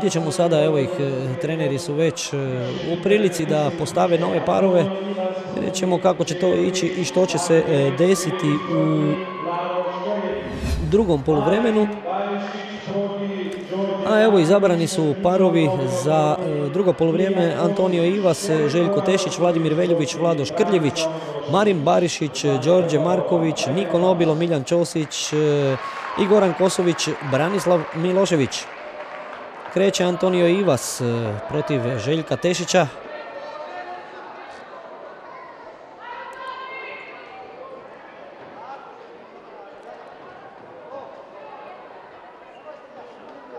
Vidjet ćemo sada, evo ih, treneri su već u prilici da postave nove parove. Vidjet ćemo kako će to ići i što će se desiti u drugom poluvremenu. A evo, izabrani su parovi za drugo poluvrijeme: Antonio Ivas, Željko Tešić, Vladimir Veljović, Vlado Škrljević, Marin Barišić, Đorđe Marković, Niko Nobilo, Miljan Ćosić i Goran Kosović, Branislav Milošević. Kreće Antonio Ivas protiv Željka Tešića.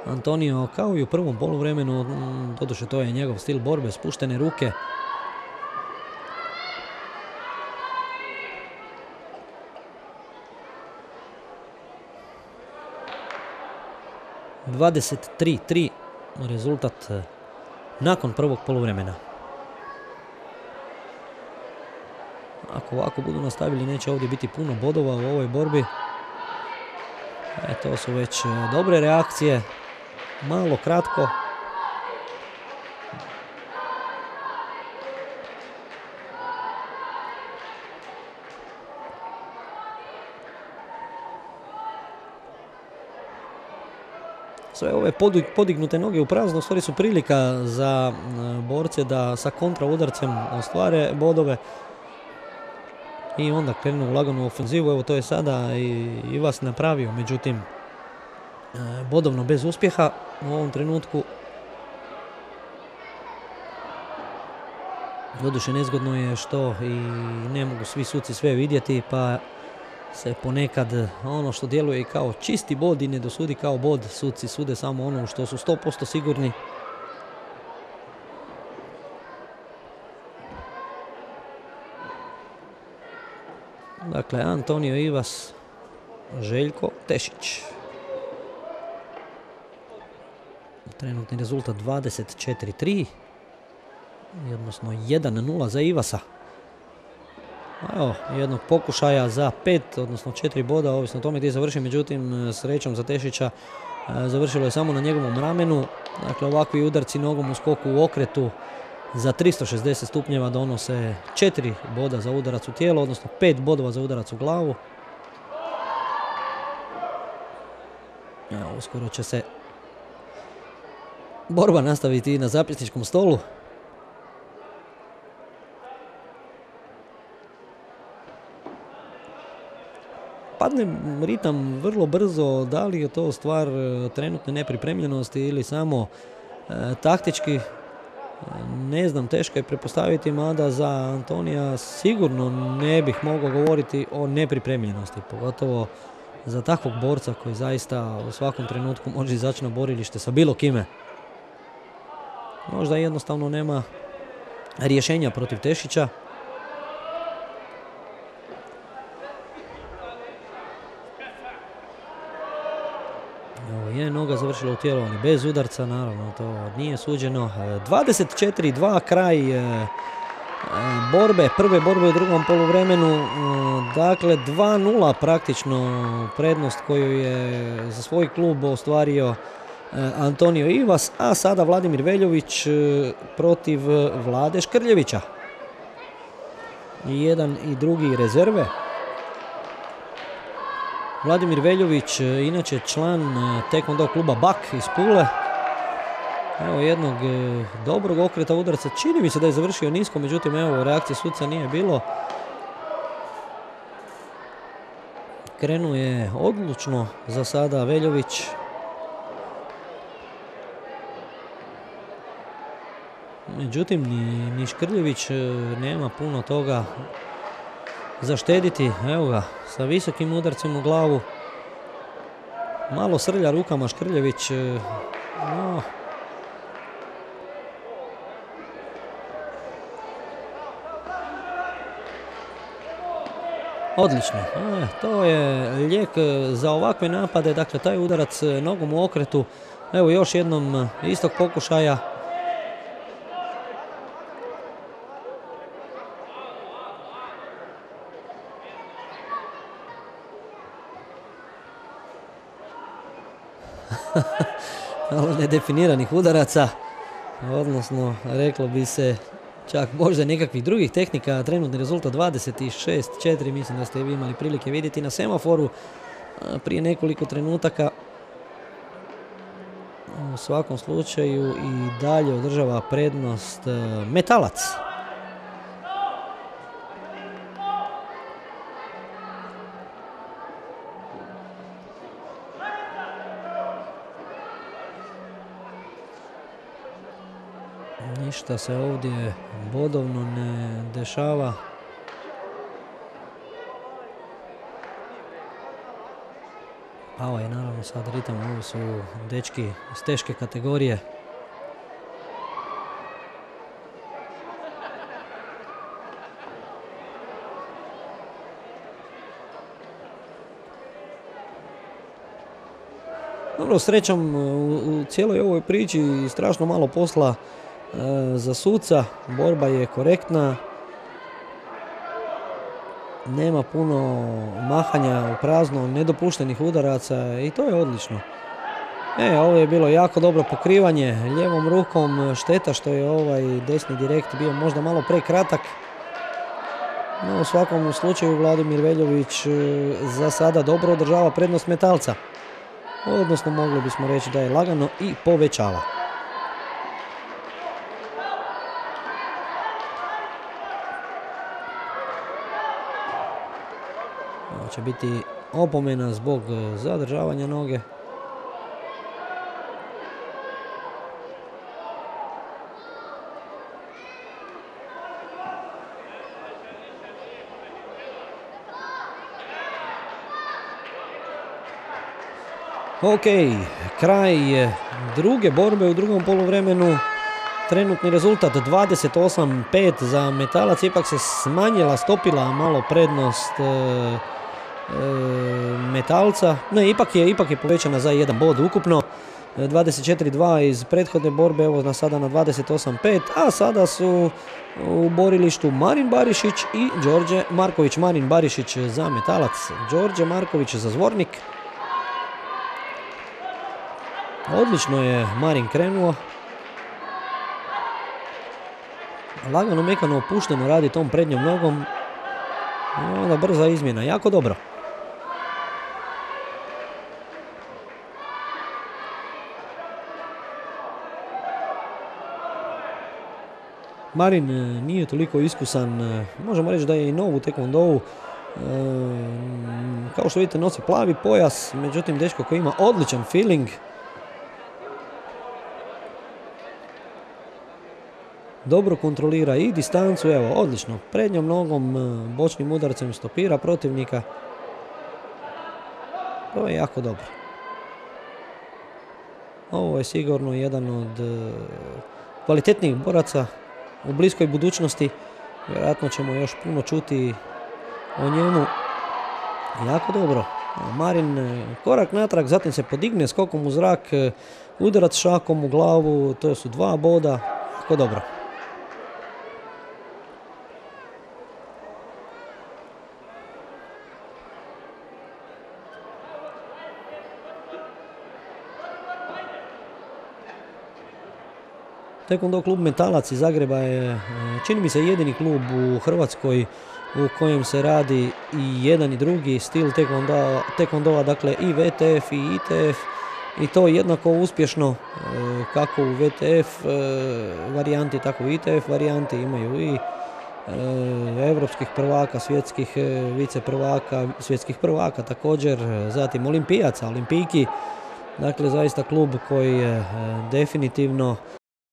Antonio, kao i u prvom poluvremenu, doduše to je njegov stil borbe, spuštene ruke. (23:3) rezultat nakon prvog poluvremena. Ako ovako budu nastavili, neće ovdje biti puno bodova u ovoj borbi. To su već dobre reakcije. Malo kratko. Sve ove podignute noge u prazno u stvari su prilika za borce da sa kontra udarcem ostvare bodove i onda krenu u laganu ofenzivu. Evo, to je sada i Ivas napravio, međutim bodovno bez uspjeha u ovom trenutku. Doduše, nezgodno je što i ne mogu svi suci sve vidjeti, pa se ponekad ono što djeluje i kao čisti bod i ne dosudi kao bod. Suci sude samo ono što su 100% sigurni. Dakle, Antonio Ivas, Željko Tešić. Trenutni rezultat 24:3, odnosno 1:0 za Ivasa. Evo, jednog pokušaja za 5, odnosno 4 boda, ovisno o tome gdje završi, međutim srećom za Tešića završilo je samo na njegovom ramenu. Dakle, ovakvi udarci nogom u skoku u okretu za 360 stupnjeva donose 4 boda za udarac u tijelo, odnosno 5 bodova za udarac u glavu. Evo, uskoro će se borba nastaviti na zapisničkom stolu. Padne ritam vrlo brzo, da li je to stvar trenutne nepripremljenosti ili samo taktički, ne znam, teško je pretpostaviti, mada za Antonija sigurno ne bih mogao govoriti o nepripremljenosti, pogotovo za takvog borca koji zaista u svakom trenutku može izaći na borilište sa bilo kime. Možda jednostavno nema rješenja protiv Tešića. Evo je noga završila u tijelo, ali bez udarca, naravno to nije suđeno. 24:2 kraj borbe, prve borbe u drugom poluvremenu. Dakle, 2:0 praktično prednost koju je za svoj klub ostvario Antonio Ivas, a sada Vladimir Veljović protiv Vlade Škrljevića. I jedan i drugi rezerve. Vladimir Veljović, inače član taekwondo kluba Bak iz Pule. Evo jednog dobrog okreta udarca. Čini mi se da je završio nisko, međutim evo reakcije suca nije bilo. Krenuo je odlučno za sada Veljović. Međutim, ni Škrljević nema puno toga zaštediti. Evo ga, sa visokim udarcem u glavu. Malo srlja rukama Škrljević. No. Odlično. To je lijek za ovakve napade. Dakle, taj udarac nogom u okretu. Evo još jednom istog pokušaja. malo nedefiniranih udaraca, odnosno reklo bi se čak možda nekakvih drugih tehnika. Trenutni rezultat 26-4, mislim da ste i vi imali prilike vidjeti na semaforu prije nekoliko trenutaka. U svakom slučaju i dalje održava prednost Metalac. Ništa se ovdje bodovno ne dešava. Ovo je naravno sad ritam, ovo su dečki iz teške kategorije. Dobro, srećom u cijeloj ovoj priči strašno malo posla za suca, borba je korektna, nema puno mahanja u prazno, nedopuštenih udaraca i to je odlično. Ovo je bilo jako dobro pokrivanje lijevom rukom, šteta što je ovaj desni direkt bio možda malo prekratak. No, u svakom slučaju Vladimir Veljović za sada dobro održava prednost Metalca. Odnosno mogli bismo reći da je lagano i povećava. Ovo će biti opomena zbog zadržavanja noge. Ok, kraj druge borbe u drugom poluvremenu. Trenutni rezultat 28-5 za Metalac. Ipak se smanjila, stopila malo prednost Metalca. Ne, ipak je povećana za jedan bod ukupno. 24-2 iz prethodne borbe, evo sada na 28-5, a sada su u borilištu Marin Barišić i Đorđe Marković. Marin Barišić za Metalac, Đorđe Marković za Zvornik. Odlično je Marin krenuo. Lagano, mekano, opušteno radi tom prednjom nogom. I onda brza izmjena, jako dobro. Marin nije toliko iskusan, možemo reći da je i nov u taekwondovu. Kao što vidite nosi plavi pojas, međutim dečko koji ima odličan feeling. Dobro kontrolira i distancu, evo odlično, prednjom nogom, bočnim udarcem stopira protivnika. To je jako dobro. Ovo je sigurno jedan od kvalitetnijih boraca u bliskoj budućnosti. Vjerojatno ćemo još puno čuti o njemu. Jako dobro. Marin korak natrag, zatim se podigne skokom u zrak, udarac šakom u glavu, to su 2 boda. Jako dobro. Taekwondo klub Metalac iz Zagreba je, čini mi se, jedini klub u Hrvatskoj u kojem se radi i jedan i drugi stil taekwondoa, dakle i VTF i ITF, i to jednako uspješno kako u VTF varijanti, tako u ITF varijanti. Imaju i evropskih prvaka, svjetskih vice prvaka, svjetskih prvaka također, zatim olimpijaca, olimpijki. Dakle, zaista klub koji je definitivno